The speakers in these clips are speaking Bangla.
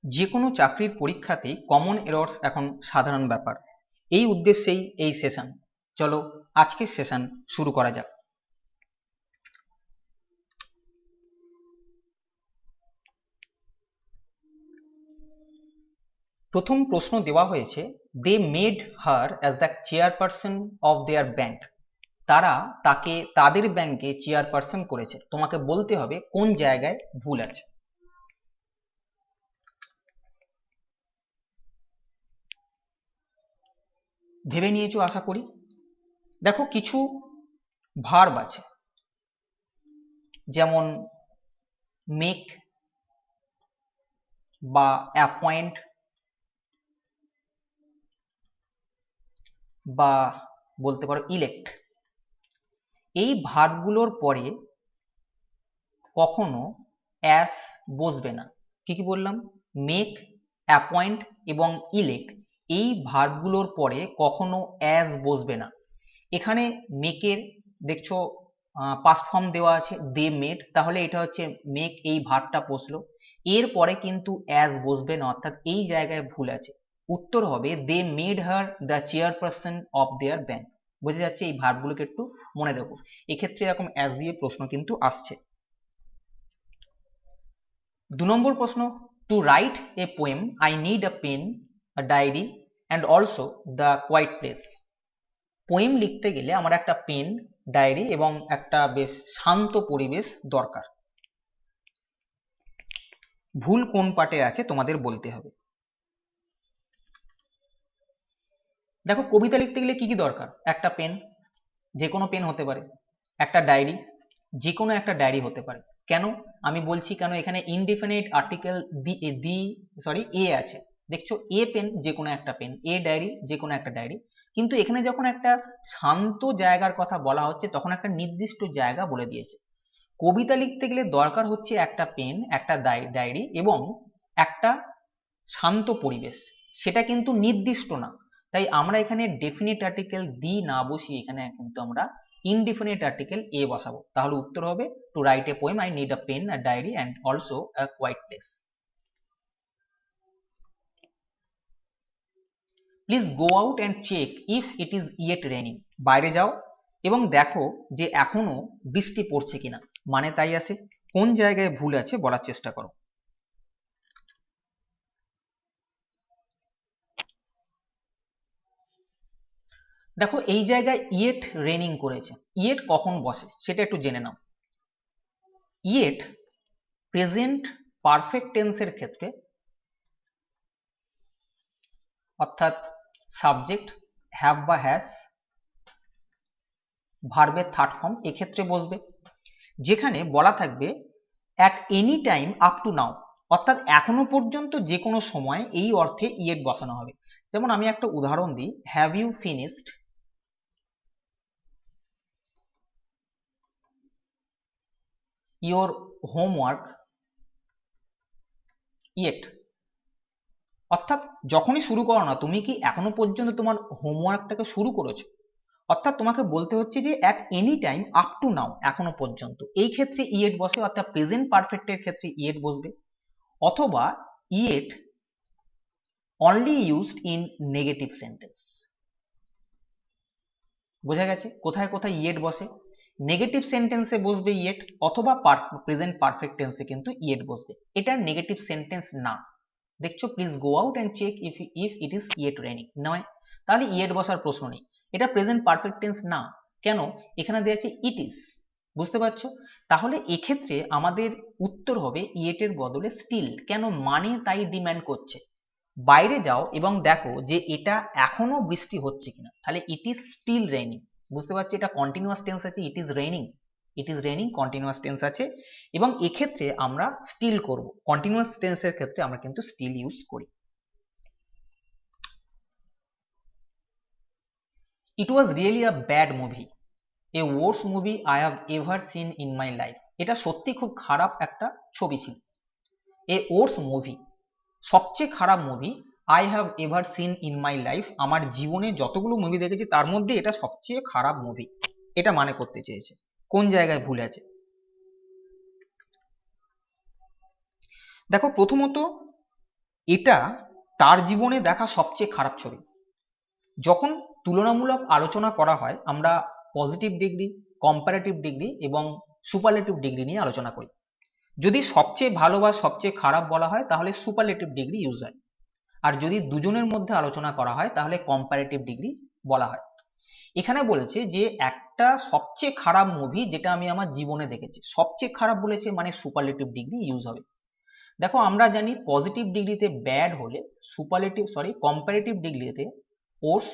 যে কোনো চাকরির পরীক্ষাতেই কমন এরর্স এখন সাধারণ ব্যাপার। এই উদ্দেশ্যেই এই সেশন। চলো আজকের সেশন শুরু করা যাক। প্রথম প্রশ্ন দেওয়া হয়েছে, they made her as the chairperson of their bank. তারা তাকে তাদের ব্যাংকে চেয়ারপারসন করেছে। তোমাকে বলতে হবে কোন জায়গায় ভুল আছে। ভেবে নিয়েছো আশা করি। দেখো কিছু ভার্ব আছে, যেমন মেক বা অ্যাপয়েন্ট বা বলতে পারো ইলেক্ট। এই ভার্বগুলোর পরে কখনো অ্যাস বসবে না। কি কি বললাম? মেক, অ্যাপয়েন্ট এবং ইলেক্ট, এই ভার্বগুলোর পরে কখনো অ্যাস বসবে না। এখানে মেকের দেখছো পাস্ট ফর্ম দেওয়া আছে দে মেড, তাহলে এটা হচ্ছে মেক, এই ভার্বটা বসলো। এর পরে কিন্তু অ্যাস বসবে না, অর্থাৎ এই জায়গায় ভুল আছে। উত্তর হবে they made her the chairperson of their bank. বোঝা যাচ্ছে? এই ভার্বগুলোকে একটু মনে রাখো, এক্ষেত্রে এরকম অ্যাস দিয়ে প্রশ্ন কিন্তু আসছে। 2 নম্বর প্রশ্ন, to write a poem I need a pen, a diary and also the quiet place. Poem লিখতে গেলে আমার একটা পেন, ডায়েরি এবং একটা বেশ শান্ত পরিবেশ দরকার। ভুল কোন পার্টে আছে তোমাদের বলতে হবে। দেখো কবিতা লিখতে গেলে কি কি দরকার? একটা পেন, যে কোনো পেন হতে পারে, একটা ডায়েরি, যে কোনো একটা ডায়েরি হতে পারে। কেন আমি বলছি, কেন এখানে ইনডিফিনিট আর্টিকেল এ আছে। দেখছো, এ পেন যে কোনো একটা পেন, এ ডায়েরি যে কোনো একটা ডায়েরি। কিন্তু এখানে যখন একটা শান্ত জায়গার কথা বলা হচ্ছে তখন একটা নির্দিষ্ট জায়গা বলে দিয়েছে। কবিতা লিখতে গেলে দরকার হচ্ছে একটা পেন, একটা ডায়েরি এবং একটা শান্ত পরিবেশ। সেটা কিন্তু নির্দিষ্ট না, তাই আমরা এখানে ডেফিনিট আর্টিকেল দি না বসিয়ে এখানে কিন্তু আমরা ইনডিফিনিট আর্টিকেল এ বসাবো। তাহলে উত্তর হবে to write a poem I need a pen, a diary and also a quiet place. Please go out and check if it is yet raining. বাইরে যাও এবং দেখো যে এখনো বৃষ্টি পড়ছে কিনা। মানে তাই আছে, কোন জায়গায় ভুল আছে বলার চেষ্টা করো। দেখো এই জায়গায় ইয়েট রেনিং করেছে, ইয়েট কখন বসে সেটা একটু জেনে নাও। ইয়েট প্রেজেন্ট পারফেক্ট টেন্সের ক্ষেত্রে, অর্থাৎ সাবজেক্ট হ্যাভ বা হ্যাজ, ভার্বের থার্ড ফর্ম, এক্ষেত্রে বসবে। যেখানে বলা থাকবে at any time up to now, অর্থাৎ এখনো পর্যন্ত যে কোনো সময়, এই অর্থে ইয়েট বসানো হবে। যেমন আমি একটা উদাহরণ দিই, have you finished your homework yet. অর্থাৎ যখনই শুরু করো না, তুমি কি এখনো পর্যন্ত তোমার হোমওয়ার্কটাকে শুরু করেছো? অর্থাৎ তোমাকে বলতে হচ্ছে যে at any time up to now, এখনো পর্যন্ত, এই ক্ষেত্রে ইয়েট বসে, অর্থাৎ প্রেজেন্ট পারফেক্টের ক্ষেত্রে ইয়েট বসবে। অথবা yet only used in negative sentence. বোঝা গেছে কোথায় কোথায় ইয়েট বসে? নেগেটিভ সেন্টেন্সে বসবে ইয়েট, অথবা প্রেজেন্ট পারফেক্ট টেন্সে কিন্তু ইয়েট বসবে। এটা নেগেটিভ সেন্টেন্স না। দেখছো, please go out and check if it is yet raining নয়, তাহলে ইয়েট বসার প্রশ্ন নেই। এটা প্রেজেন্ট পারফেক্ট টেন্স না, কেন? এখানে দেওয়া আছে ইট ইজ। বুঝতে পারছো? তাহলে এক্ষেত্রে আমাদের উত্তর হবে ইয়েটের বদলে স্টিল। কেন? মানে তাই ডিমান্ড করছে। বাইরে যাও এবং দেখো যে এটা এখনো বৃষ্টি হচ্ছে কিনা, তাহলে ইট ইজ স্টিল রেইনিং। বুঝতে পারছো? এটা কন্টিনিউয়াস টেন্স আছে, it is raining, it is raining continuous tense আছে, এবং এক্ষেত্রে আমরা স্টিল করব। কন্টিনিউয়াস টেন্সের ক্ষেত্রে আমরা কিন্তু স্টিল ইউজ করি। It was really a bad movie, a worse movie I have ever seen in my life. এটা সত্যি খুব খারাপ একটা ছবি ছিল। এ ওয়ার্স মুভি, সবচেয়ে খারাপ movie, I have ever seen in my life, আমার জীবনে যতগুলো মুভি দেখেছি তার মধ্যে এটা সবচেয়ে খারাপ মুভি। এটা মানে করতে চেয়েছে। কোন জায়গায় ভুল আছে? দেখো প্রথমত এটা তার জীবনে দেখা সবচেয়ে খারাপ ছবি। যখন তুলনামূলক আলোচনা করা হয় আমরা পজিটিভ ডিগ্রি, কম্পারেটিভ ডিগ্রি এবং সুপারলেটিভ ডিগ্রি নিয়ে আলোচনা করি। যদি সবচেয়ে ভালো বা সবচেয়ে খারাপ বলা হয় তাহলে সুপারলেটিভ ডিগ্রি ইউজ হয়, আর যদি দুজনের মধ্যে আলোচনা করা হয় তাহলে কম্পারেটিভ ডিগ্রি বলা হয়। এখানে বলেছে যে একটা সবচেয়ে খারাপ মুভি যেটা আমি আমার জীবনে দেখেছি, সবচেয়ে খারাপ বলেছে মানে সুপারলেটিভ ডিগ্রি ইউজ হবে। দেখো আমরা জানি পজিটিভ ডিগ্রিতে ব্যাড হলে কম্পারেটিভ ডিগ্রিতে ওর্স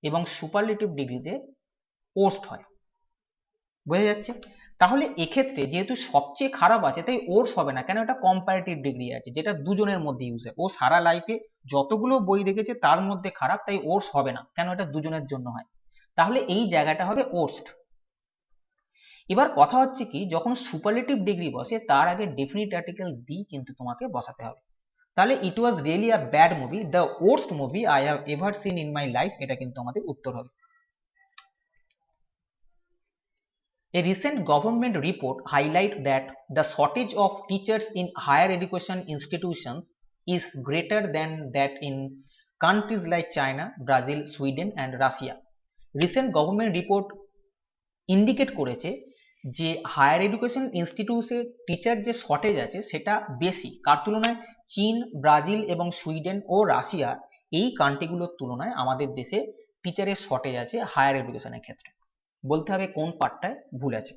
এবং সুপারলেটিভ ডিগ্রিতে ওর্স্ট হয়। বোঝা যাচ্ছে? তাহলে এক্ষেত্রে যেহেতু সবচেয়ে খারাপ আছে তাই ওর্স হবে না, কেন? এটা কম্পারেটিভ ডিগ্রি আছে যেটা দুজনের মধ্যে ইউজ হয়। ও সারা লাইফে যতগুলো বই রেখেছে তার মধ্যে খারাপ, তাই ওর্স হবে না, কেন? এটা দুজনের জন্য হয়। তাহলে এই জায়গাটা হবে ওর্স্ট। এবার কথা হচ্ছে কি, যখন সুপারলেটিভ ডিগ্রি বসে তার আগে ডেফিনিট আর্টিকেল দি কিন্তু তোমাকে বসাতে হবে। তাহলে it was really a bad movie, the worst movie I have ever seen in my life, এটা কিন্তু আমাদের উত্তর হবে। A recent government report highlight that the shortage of teachers in higher education institutions is greater than that in countries like China, Brazil, Sweden and Russia. Recent government report indicate করেছে যে হায়ার এডুকেশন ইনস্টিটিউটসে টিচার যে শর্টেজ আছে সেটা বেশি কার তুলনায়? চীন, ব্রাজিল এবং সুইডেন ও রাশিয়া, এই কান্ট্রিগুলোর তুলনায় আমাদের দেশে টিচারের শর্টেজ আছে হায়ার এডুকেশনের ক্ষেত্রে। বলতে হবে কোন পার্টটায় ভুল আছে।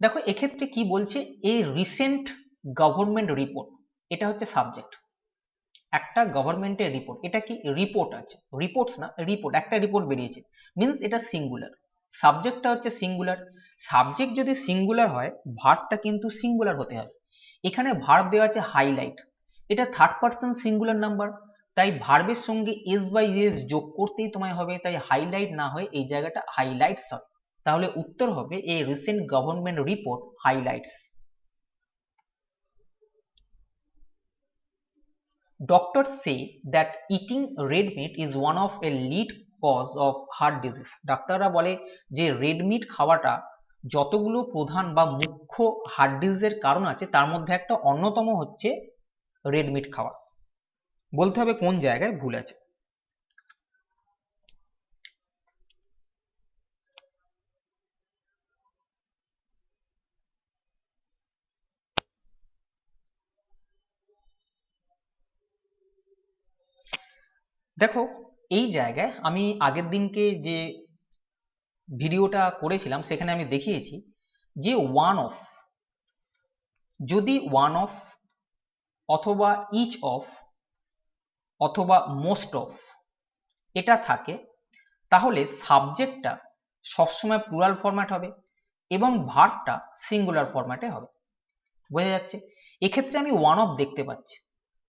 দেখো এক্ষেত্রে কি বলছে, এই রিসেন্ট গভর্নমেন্ট রিপোর্ট, এটা হচ্ছে সাবজেক্ট। একটা গভর্নমেন্টের রিপোর্ট, এটা কি রিপোর্ট আছে, রিপোর্টস না রিপোর্ট, একটা রিপোর্ট বেরিয়েছে মিন্স এটা সিঙ্গুলার। সাবজেক্টটা হচ্ছে সিঙ্গুলার। সাবজেক্ট যদি সিঙ্গুলার হয় ভার্বটা কিন্তু সিঙ্গুলার হতে হবে। এখানে ভার্ব দেওয়া আছে হাইলাইট, এটা থার্ড পারসন সিঙ্গুলার নাম্বার, তাই ভার্বের সঙ্গে এস বাই এস যোগ করতেই তোমায় হবে, তাই হাইলাইট না হয়ে এই জায়গাটা হাইলাইটস হবে। তাহলে উত্তর হবে এই recent government report highlights. Doctors say that eating red meat is one of a lead cause of heart disease. ডাক্তাররা বলে যে রেড মিট খাওয়াটা যতগুলো প্রধান বা মুখ্য হার্ট ডিজিজের কারণ আছে তার মধ্যে একটা অন্যতম হচ্ছে রেড মিট খাওয়া। বলতে হবে কোন জায়গায় ভুল আছে। দেখো এই জায়গায় আমি আগের দিনকে যে ভিডিওটা করেছিলাম সেখানে আমি দেখিয়েছি যে ওয়ান অফ, যদি ওয়ান অফ অথবা ইচ অফ অথবা মোস্ট অফ এটা থাকে তাহলে সাবজেক্টটা সবসময় প্লুরাল ফরম্যাট হবে এবং ভার্বটা সিঙ্গুলার ফরম্যাটে হবে। বোঝা যাচ্ছে? এক্ষেত্রে আমি ওয়ান অফ দেখতে পাচ্ছি,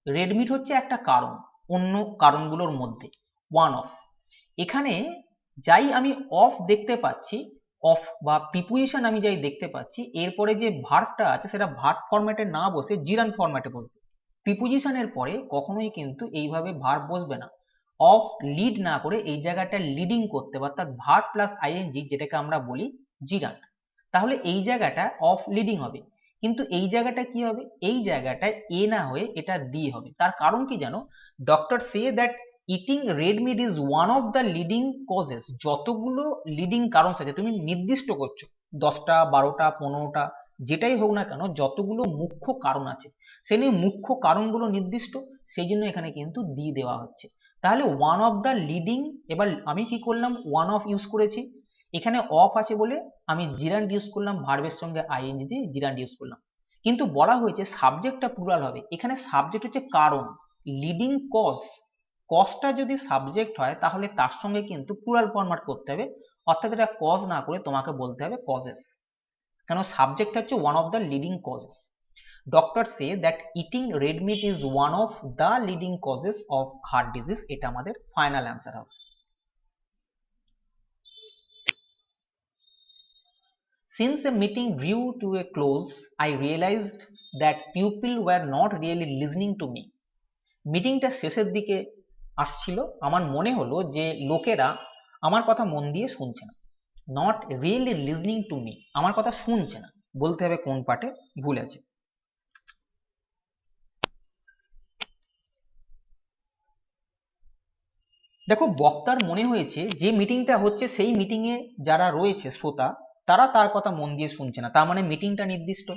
রেডমিট হচ্ছে একটা কারণ অন্য কারণগুলোর মধ্যে, ওয়ান অফ। এখানে যাই আমি অফ দেখতে পাচ্ছি, অফ বা প্রিপোজিশন আমি যাই দেখতে পাচ্ছি, এরপরে যে ভার্বটা আছে সেটা ভার্ব ফরম্যাটে না বসে জিরান ফরম্যাটে বসবে। প্রিপোজিশনের পরে কখনোই কিন্তু এইভাবে ভার্ব বসবে না, অফ লিড না করে এই জায়গাটা লিডিং করতে হবে, অর্থাৎ ভার্ব প্লাস আইএনজি যেটাকে আমরা বলি জিরান। তাহলে এই জায়গাটা অফ লিডিং হবে, কিন্তু এই জায়গাটা কি হবে, এই জায়গাটায় এ না হয়ে এটা দি হবে। তার কারণ কি জানো? Doctor say that eating red meat is one of the leading causes. যতগুলো লিডিং কারণ আছে তুমি নির্দিষ্ট করছো 10টা 12টা 15টা যেটাই হোক না কেন, যতগুলো মুখ্য কারণ আছে সে নিয়ে মুখ্য কারণগুলো নির্দিষ্ট, সেই জন্য এখানে কিন্তু দি দেওয়া হচ্ছে। তাহলে ওয়ান অফ দ্য লিডিং, এবার আমি কি করলাম, ওয়ান অফ ইউজ করেছি, এখানে অফ আছে বলে আমি জিরান্ড ইউজ করলাম, ভার্বের সঙ্গে আইএনজি দিয়ে জিরান্ড ইউজ করলাম। কিন্তু বলা হয়েছে সাবজেক্টটা প্লুরাল হবে, এখানে সাবজেক্ট হচ্ছে কারণ, লিডিং কজ। কজটা যদি সাবজেক্ট হয় তাহলে তার সঙ্গে কিন্তু প্লুরাল ফরম্যাট করতে হবে, অর্থাৎ এটা কজ না করে তোমাকে বলতে হবে কজেস, কেন সাবজেক্ট হচ্ছে one of the leading causes. Doctor say that eating red meat is one of the leading causes of heart disease, এটা আমাদের ফাইনাল অ্যান্সার হবে। Since the meeting drew to a close, I realized that people were not really listening to me. মিটিংটা শেষের দিকে আসছিল, আমার মনে হলো যে লোকেরা আমার কথা মন দিয়ে শুনছে না, not really listening to me, আমার কথা শুনছে না, বলতে হবে কোন পার্টে ভুল আছে। দেখো বক্তার মনে হয়েছে যে মিটিংটা হচ্ছে সেই মিটিংয়ে যারা রয়েছে শ্রোতা তারা তার কথা মন দিয়ে শুনছে না, তার মানে মিটিংটা নির্দিষ্ট।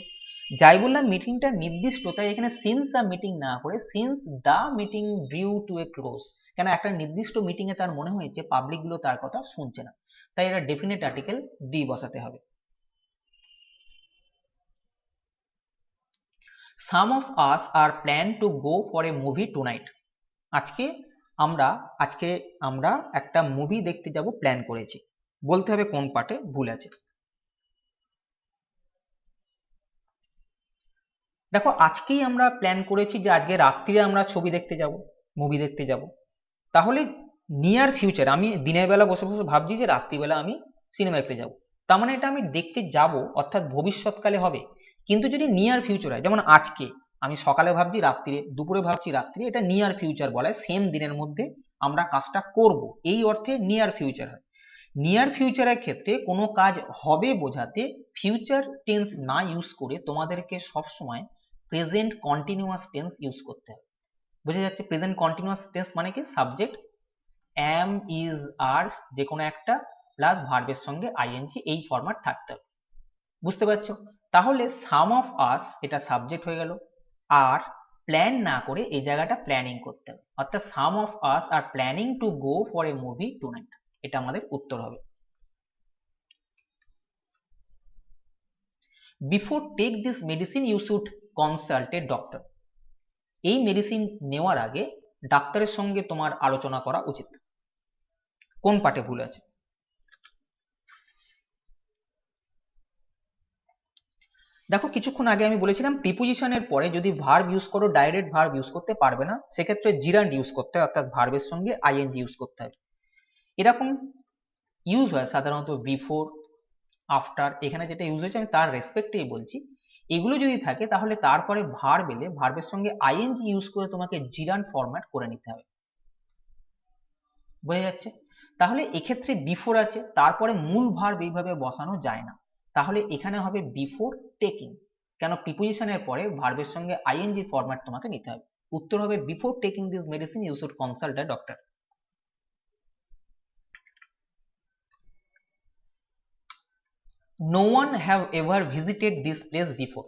যাই বললাম মিটিংটা নির্দিষ্ট, তাই এখানে সিন্স আ মিটিং না করে since the meeting due to a close, কেন একটা নির্দিষ্ট মিটিংয়ে তার মনে হয়েছে পাবলিক গুলো তার কথা শুনছে না, তাই এটা ডেফিনেট আর্টিকেল দি বসাতে হবে। Some of us are plan to go for a movie tonight, আজকে আমরা একটা মুভি দেখতে যাব প্ল্যান করেছি, বলতে হবে কোন পার্টে ভুল আছে। দেখো আজকেই আমরা প্ল্যান করেছি যে আজকে রাত্রিরে আমরা ছবি দেখতে যাব, মুভি দেখতে যাব, তাহলে নিয়ার ফিউচার, আমি দিনের বেলা বসে বসে ভাবছি যে রাত্রিবেলা আমি সিনেমা দেখতে যাব, তার মানে এটা আমি দেখতে যাব অর্থাৎ ভবিষ্যৎকালে হবে। কিন্তু যদি নিয়ার ফিউচার হয়, যেমন আজকে আমি সকালে ভাবছি রাত্রিরে, দুপুরে ভাবছি রাত্রিরে, এটা নিয়ার ফিউচার বলা হয়, সেম দিনের মধ্যে আমরা কাজটা করব, এই অর্থে নিয়ার ফিউচার হয়। নিয়ার ফিউচারের ক্ষেত্রে কোনো কাজ হবে বোঝাতে ফিউচার টেন্স না ইউজ করে তোমাদেরকে সবসময় প্রেজেন্ট কন্টিনিউয়াস টেন্স ইউজ করতে হবে। বোঝা যাচ্ছে? প্রেজেন্ট কন্টিনিউয়াস টেন্স মানে কি, সাবজেক্ট অ্যাম ইজ আর যে কোনো একটা প্লাস ভার্বের সঙ্গে আইএনজি, এই ফরম্যাট থাকতে হবে। বুঝতে পারছো? তাহলে সাম অফ আস এটা সাবজেক্ট হয়ে গেল, আর প্ল্যান না করে এই জায়গাটা প্ল্যানিং করতে হবে, অর্থাৎ some of us are planning to go for a movie tonight, এটা আমাদের উত্তর হবে। Before take this medicine you should consult a doctor, এই মেডিসিন নেওয়ার আগে ডাক্তারের সঙ্গে তোমার আলোচনা করা উচিত, কোন পার্টে ভুল আছে। দেখো কিছুক্ষণ আগে আমি বলেছিলাম প্রিপোজিশনের পরে যদি ভার্ব ইউজ করো ডাইরেক্ট ভার্ব ইউজ করতে পারবে না, সেক্ষেত্রে জিরান্ড ইউজ করতে হয়, অর্থাৎ ভার্বের সঙ্গে আইএনজি ইউজ করতে হবে। এরকম ইউজ হয় সাধারণত বিফোর, আফটার, এখানে যেটা ইউজ হয়েছে আমি তার রেসপেক্টেই বলছি। এগুলো যদি থাকে তাহলে তারপরে ভার্ব এলে ভার্বের সঙ্গে আইএনজি ইউজ করে তোমাকে জিরান্ড ফরম্যাট করে নিতে হবে। বোঝা যাচ্ছে? তাহলে এক্ষেত্রে বিফোর আছে, তারপরে মূল ভার্ব এইভাবে বসানো যায় না, তাহলে এখানে হবে বিফোর টেকিং, কেন প্রিপোজিশনের পরে ভার্বের সঙ্গে আইএনজি ফরম্যাট তোমাকে নিতে হবে। উত্তর হবে before taking this medicine you should consult a doctor. No one have ever visited this place before,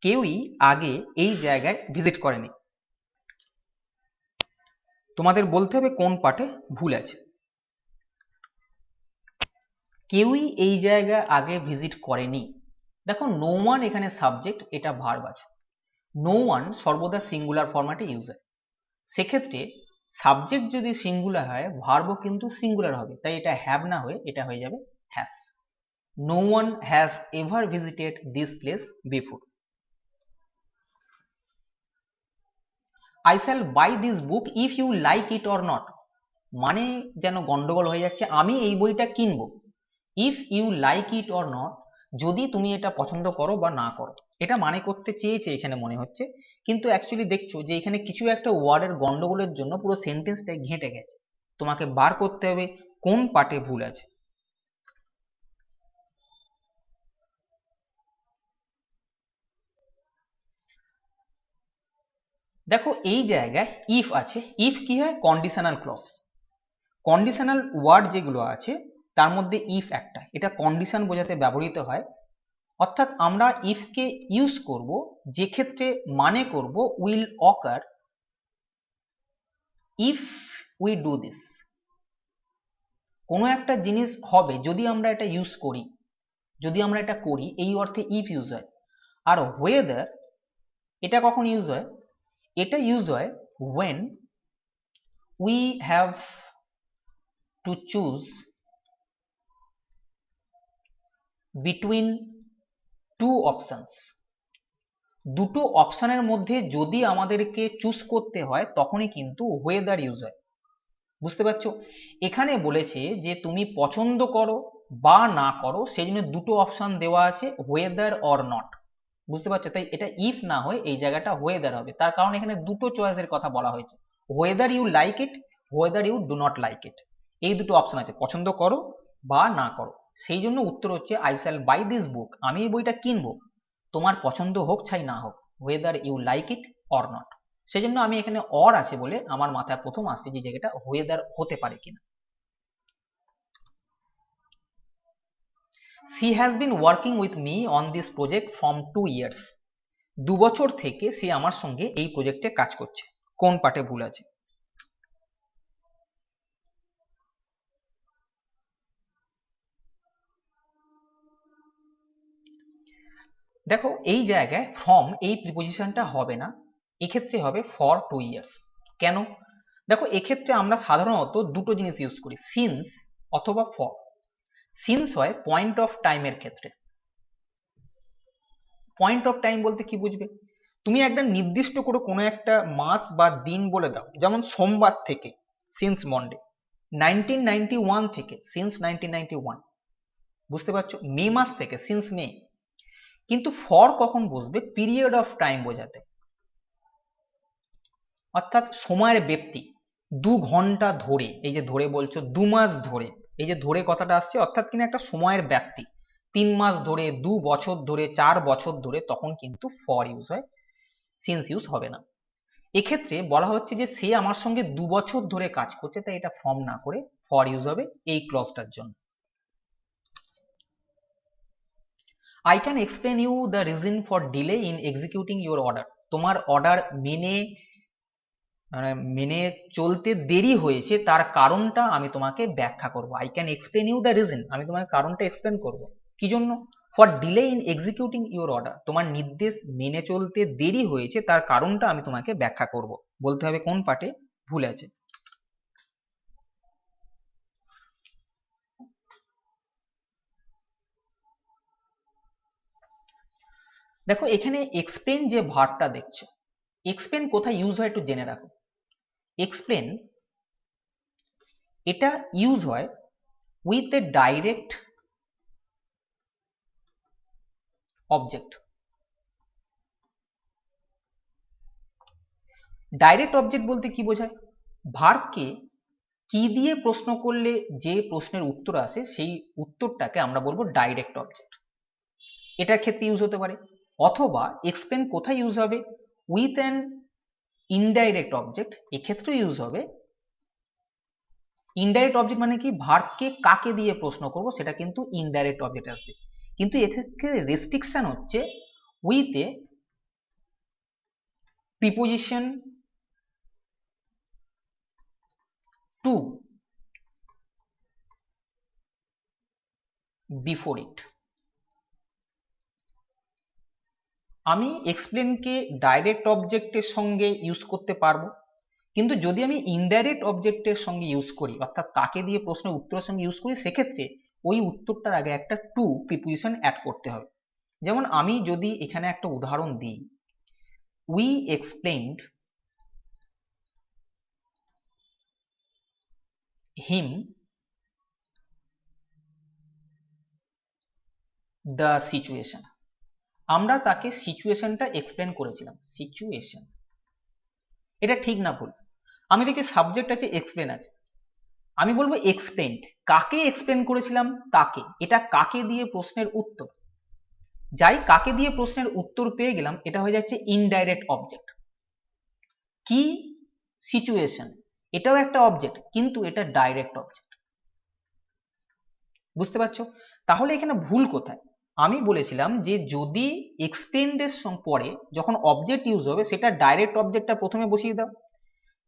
কেউই আগে এই জায়গায় ভিজিট করেনি, তোমাদের বলতে হবে কোন পার্টে ভুল আছে। কেউই এই জায়গায় আগে ভিজিট করেনি, দেখো নো ওয়ান এখানে সাবজেক্ট, এটা ভার্ব আছে, নো ওয়ান সর্বদা সিঙ্গুলার ফরম্যাটে ইউজ হয়, সেক্ষেত্রে সাবজেক্ট যদি সিঙ্গুলার হয় ভার্বও কিন্তু সিঙ্গুলার হবে, তাই এটা হ্যাভ না হয়ে এটা হয়ে যাবে has. No one has ever visited this place before. I shall buy this book if you like it or not, মানে যেন গন্ডগোল হয়ে যাচ্ছে, আমি এই বইটা কিনবো, if you like it or not, যদি তুমি এটা পছন্দ করো বা না করো, এটা মানে করতে চেয়েছে এখানে মনে হচ্ছে, কিন্তু অ্যাকচুয়ালি দেখছো যে এখানে কিছু একটা ওয়ার্ডের গন্ডগোলের জন্য পুরো সেন্টেন্সটাই ঘেঁটে গেছে, তোমাকে বার করতে হবে কোন পার্টে ভুল আছে। দেখো এই জায়গায় ইফ আছে, ইফ কি হয়, কন্ডিশনাল ক্লজ, কন্ডিশনাল ওয়ার্ড যেগুলো আছে তার মধ্যে ইফ একটা, এটা কন্ডিশন বোঝাতে ব্যবহৃত হয়, অর্থাৎ আমরা ইফকে ইউজ করব যে ক্ষেত্রে মানে করব will ochre if we do this, কোনো একটা জিনিস হবে যদি আমরা এটা ইউজ করি, যদি আমরা এটা করি, এই অর্থে ইফ ইউজ হয়। আর ওয়েদার এটা কখন ইউজ হয়, এটা ইউজ হয় when we have to choose between two options, দুটো অপশনের মধ্যে যদি আমাদেরকে চুজ করতে হয় তখনই কিন্তু ওয়েদার ইউজ হয়। বুঝতে পারছো? এখানে বলেছে যে তুমি পছন্দ করো বা না করো, সেই জন্য দুটো অপশন দেওয়া আছে, ওয়েদার অর নট। বুঝতে পারছো? তাই এটা ইফ না হয়ে এই জায়গাটা ওয়েদার হবে, তার কারণ এখানে দুটো চয়েসের কথা বলা হয়েছে, whether you like it, whether you do not like it, এই দুটো অপশন আছে, পছন্দ করো বা না করো। সেই জন্য উত্তর হচ্ছে আই শ্যাল বাই দিস বুক, আমি এই বইটা কিনবো, তোমার পছন্দ হোক চাই না হোক, whether you like it or not. সেই জন্য আমি এখানে অর আছে বলে আমার মাথায় প্রথম আসছে যে জায়গাটা ওয়েদার হতে পারে কিনা। She has been working with me on this project from 2 years. 2 বছর থেকে সে আমার সঙ্গে এই প্রজেক্টে কাজ করছে। কোন পার্টে ভুল আছে? দেখো এই জায়গায় ফ্রম এই প্রিপোজিশনটা হবে না, এক্ষেত্রে হবে ফর 2 years। কেন? দেখো এক্ষেত্রে আমরা সাধারণত দুটো জিনিস ইউজ করি, সিন্স অথবা ফর। সিন্স হয় পয়েন্ট অফ টাইমের ক্ষেত্রে। পয়েন্ট অফ টাইম বলতে কি বুঝবে? তুমি একটা নির্দিষ্ট করে কোনো একটা মাস বা দিন বলে দাও, যেমন সোমবার থেকে সিন্স মন্ডে, 1991 থেকে সিন্স 1991, বুঝতে পারছো? মে মাস থেকে সিন্স মে। কিন্তু ফর কখন বসবে? পিরিয়ড অফ টাইম বোঝাতে, অর্থাৎ সময়ের ব্যক্তি। 2 ঘন্টা ধরে, এই যে ধরে বলছো 2 মাস ধরে, এই যে ধরে কথাটা আসছে অর্থাৎ কিনা একটা সময়ের ব্যক্তি। 3 মাস ধরে, 2 বছর ধরে, 4 বছর ধরে, তখন কিন্তু ফর ইউজ হয়, সিন্স ইউজ হবে না। এক্ষেত্রে বলা হচ্ছে যে সে আমার সঙ্গে 2 বছর ধরে কাজ করছে, তাই এটা ফর্ম না করে ফর ইউজ হবে এই ক্লজটার জন্য। I can explain you the reason for delay in executing your order. তোমার অর্ডার মেনে চলতে দেরি হয়েছে তার কারণটা আমি তোমাকে ব্যাখ্যা করব। I can explain you the reason, আমি তোমাকে কারণটা এক্সপ্লেন করব। কি জন্য? For delay in executing your order, তোমার নির্দেশ মেনে চলতে দেরি হয়েছে তার কারণটা আমি তোমাকে ব্যাখ্যা করব। বলতে হবে কোন পার্টে ভুল আছে। দেখো এখানে এক্সপ্লেন যে ভার্বটা দেখছো, এক্সপ্লেন কোথায় ইউজ হয় একটু জেনে রাখো। এক্সপ্লেন এটা ইউজ হয় with a direct object. Direct object বলতে কি বোঝায়? ভার্বকে কি দিয়ে প্রশ্ন করলে যে প্রশ্নের উত্তর আসে সেই উত্তরটাকে আমরা বলবো ডাইরেক্ট অবজেক্ট। এটার ক্ষেত্রে ইউজ হতে পারে। অথবা এক্সপ্লেন কোথায় ইউজ হবে? উইথ অ্যান ইনডাইরেক্ট অবজেক্ট, এক্ষেত্রে ইউজ হবে। ইনডাইরেক্ট অবজেক্ট মানে কি? ভার্বকে কাকে দিয়ে প্রশ্ন করব সেটা কিন্তু ইনডাইরেক্ট অবজেক্ট আসবে, কিন্তু এক্ষেত্রে রেস্ট্রিকশন হচ্ছে with a preposition two before it. আমি এক্সপ্লেনকে ডাইরেক্ট অবজেক্টের সঙ্গে ইউজ করতে পারবো, কিন্তু যদি আমি ইনডাইরেক্ট অবজেক্টের সঙ্গে ইউজ করি, অর্থাৎ কাকে দিয়ে প্রশ্নের উত্তরের সঙ্গে ইউজ করি, সেক্ষেত্রে ওই উত্তরটার আগে একটা টু প্রিপোজিশন অ্যাড করতে হবে। যেমন আমি যদি এখানে একটা উদাহরণ দিই, we explained him the situation, আমরা তাকে সিচুয়েশনটা এক্সপ্লেন করেছিলাম। সিচুয়েশন এটা ঠিক না ভুল? আমি দেখছি সাবজেক্ট আছে, এক্সপ্লেন আছে, আমি বলবো এক্সপ্লেন্ড। কাকে এক্সপ্লেন করেছিলাম? তাকে। এটা কাকে দিয়ে প্রশ্নের উত্তর, যাই কাকে দিয়ে প্রশ্নের উত্তর পেয়ে গেলাম, এটা হয়ে যাচ্ছে ইনডাইরেক্ট অবজেক্ট। কি? সিচুয়েশন, এটাও একটা অবজেক্ট, কিন্তু এটা ডাইরেক্ট অবজেক্ট। বুঝতে পারছো? তাহলে এখানে ভুল কোথায়? আমি বলেছিলাম যে যদি এক্সপ্লেন্ডের পরে যখন অবজেক্ট ইউজ হবে সেটা ডাইরেক্ট অবজেক্টটা প্রথমে বসিয়ে দাও,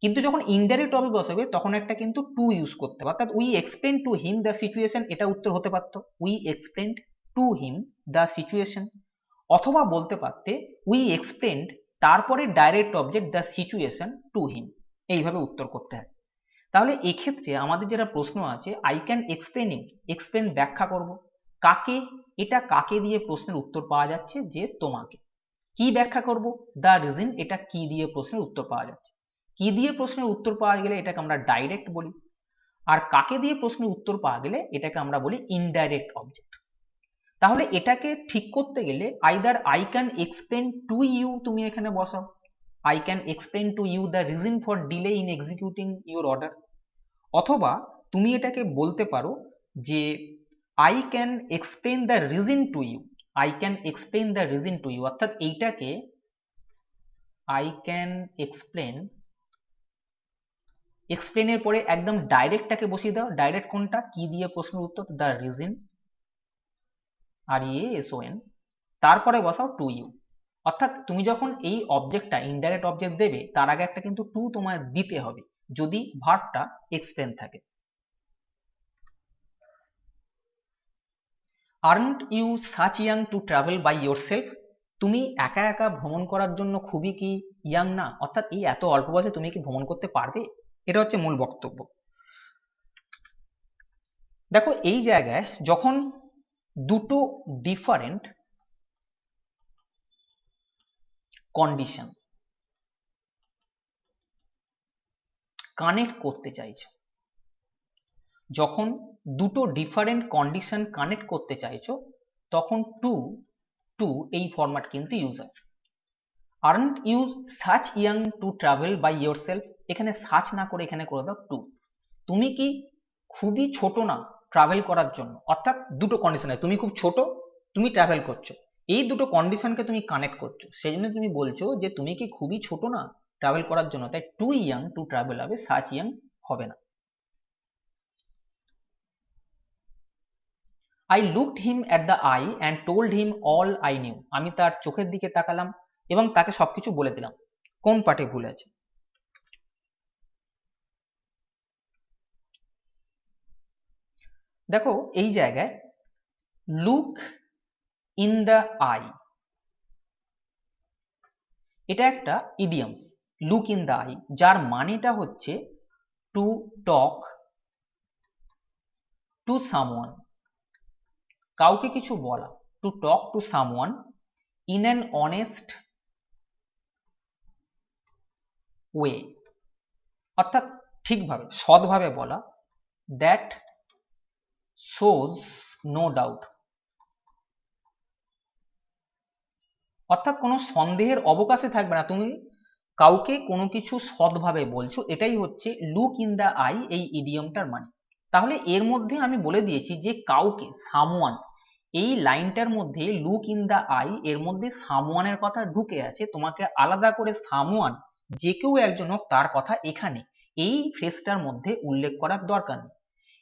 কিন্তু যখন ইনডাইরেক্ট অবজেক্ট বসাবে তখন একটা কিন্তু টু ইউজ করতে হবে, অর্থাৎ we explain to him the situation, এটা উত্তর হতে পারত we explained to him the situation. অথবা বলতে পারতে উই এক্সপ্লেন্ড তারপরে direct object the situation to him, এইভাবে উত্তর করতে হয়। তাহলে এক্ষেত্রে আমাদের যেটা প্রশ্ন আছে, আই ক্যান এক্সপ্লেনিং, এক্সপ্লেন ব্যাখ্যা করব কাকে? এটা কাকে দিয়ে প্রশ্নের উত্তর পাওয়া যাচ্ছে? যে তোমাকে। কি ব্যাখ্যা করব? দ্য রিজন, এটা কি দিয়ে প্রশ্নের উত্তর পাওয়া যাচ্ছে। কি দিয়ে প্রশ্নের উত্তর পাওয়া গেলে এটাকে আমরা ডাইরেক্ট বলি, আর কাকে দিয়ে প্রশ্নের উত্তর পাওয়া গেলে এটাকে আমরা বলি ইনডাইরেক্ট অবজেক্ট। তাহলে এটাকে ঠিক করতে গেলে either I can explain to you, তুমি এখানে বসাও I can explain to you the reason for delay in executing your order, অথবা তুমি এটাকে বলতে পারো যে I can explain the reason to you, I can explain the reason to you, অর্থাৎ এইটাকে আই ক্যান এক্সপ্লেন, এক্সপ্লেনের পরে একদম ডাইরেক্টটাকে বসিয়ে দাও। ডাইরেক্ট কোনটা, কি দিয়ে প্রশ্নের উত্তর, দ্য রিজন, REASON, তারপরে বসাও টু ইউ। অর্থাৎ তুমি যখন এই অবজেক্টটা ইনডাইরেক্ট অবজেক্ট দেবে তার আগে একটা কিন্তু টু তোমার দিতে হবে যদি ভার্বটা এক্সপ্লেন থাকে। Aren't you such young to travel by yourself, তুমি একা একা ভ্রমণ করার জন্য খুবই কি ইয়াং না, অর্থাৎ এই এত অল্প বয়সে তুমি কি ভ্রমণ করতে পারবে, এটা হচ্ছে মূল বক্তব্য। দেখো এই জায়গায় যখন দুটো ডিফারেন্ট কন্ডিশন কানেক্ট করতে চাইছো, যখন দুটো ডিফারেন্ট কন্ডিশন কানেক্ট করতে চাইছো তখন টু টু এই ফরম্যাট কিন্তু ইউজ হয়। Aren't you such young to travel by yourself, এখানে সাচ না করে এখানে করে দাও টু, তুমি কি খুবই ছোট না ট্রাভেল করার জন্য, অর্থাৎ দুটো কন্ডিশন আছে, তুমি খুব ছোট, তুমি ট্রাভেল করছো, এই দুটো কন্ডিশনকে তুমি কানেক্ট করছো, সেই জন্য তুমি বলছো যে তুমি কি খুবই ছোট না ট্রাভেল করার জন্য, তাই টু ইয়াং টু ট্রাভেল হবে, সাচ ইয়াং হবে না। I looked him at the eye and told him all I knew, আমি তার চোখের দিকে তাকালাম এবং তাকে সবকিছু বলে দিলাম। কোন পার্টে ভুল আছে, দেখো এই জায়গায় লুক ইন দ্য আই, এটা একটা idioms, look in the I, যার মানেটা হচ্ছে টু টক টু সামওয়ান, কাউকে কিছু বলা, to talk to someone in an honest way, অর্থাৎ ঠিকভাবে সৎভাবে বলা, দ্যাট শোজ নো ডাউট, অর্থাৎ কোনো সন্দেহের অবকাশে থাকবে না, তুমি কাউকে কোনো কিছু সৎভাবে বলছো, এটাই হচ্ছে লুক ইন দ্য আই এই ইডিয়মটার মানে। তাহলে এর মধ্যে আমি বলে দিয়েছি যে কাউকে, সামওয়ান, এই লাইনটার মধ্যে লুক ইন দ্য আই এর মধ্যে সামওয়ানের কথা ঢুকে আছে, তোমাকে আলাদা করে সামওয়ান যে কেউ একজন হোক তার কথা এখানে এই ফ্রেজটার মধ্যে উল্লেখ করার দরকার নেই।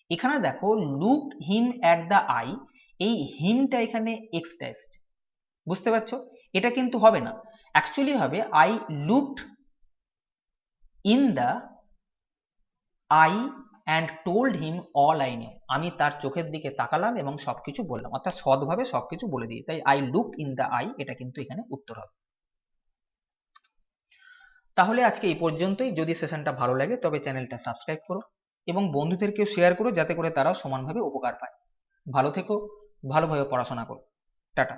এখানে দেখো look him at the I, এই হিমটা এখানে এক্সট্রা এসছে, বুঝতে পারছো, এটা কিন্তু হবে না, অ্যাকচুয়ালি হবে I looked in the I and told him all I knew, আমি তার চোখের দিকে তাকালাম এবং সবকিছু বললাম, অর্থাৎ সৎভাবে সবকিছু বলে দিই, তাই I looked in the I এটা কিন্তু এখানে উত্তর হবে। তাহলে আজকে এই পর্যন্তই, যদি সেশনটা ভালো লাগে তবে চ্যানেলটা সাবস্ক্রাইব করো এবং বন্ধুদেরকেও শেয়ার করো যাতে করে তারাও সমানভাবে উপকার পায়। ভালো থেকো, ভালোভাবে পড়াশোনা করো, টাটা।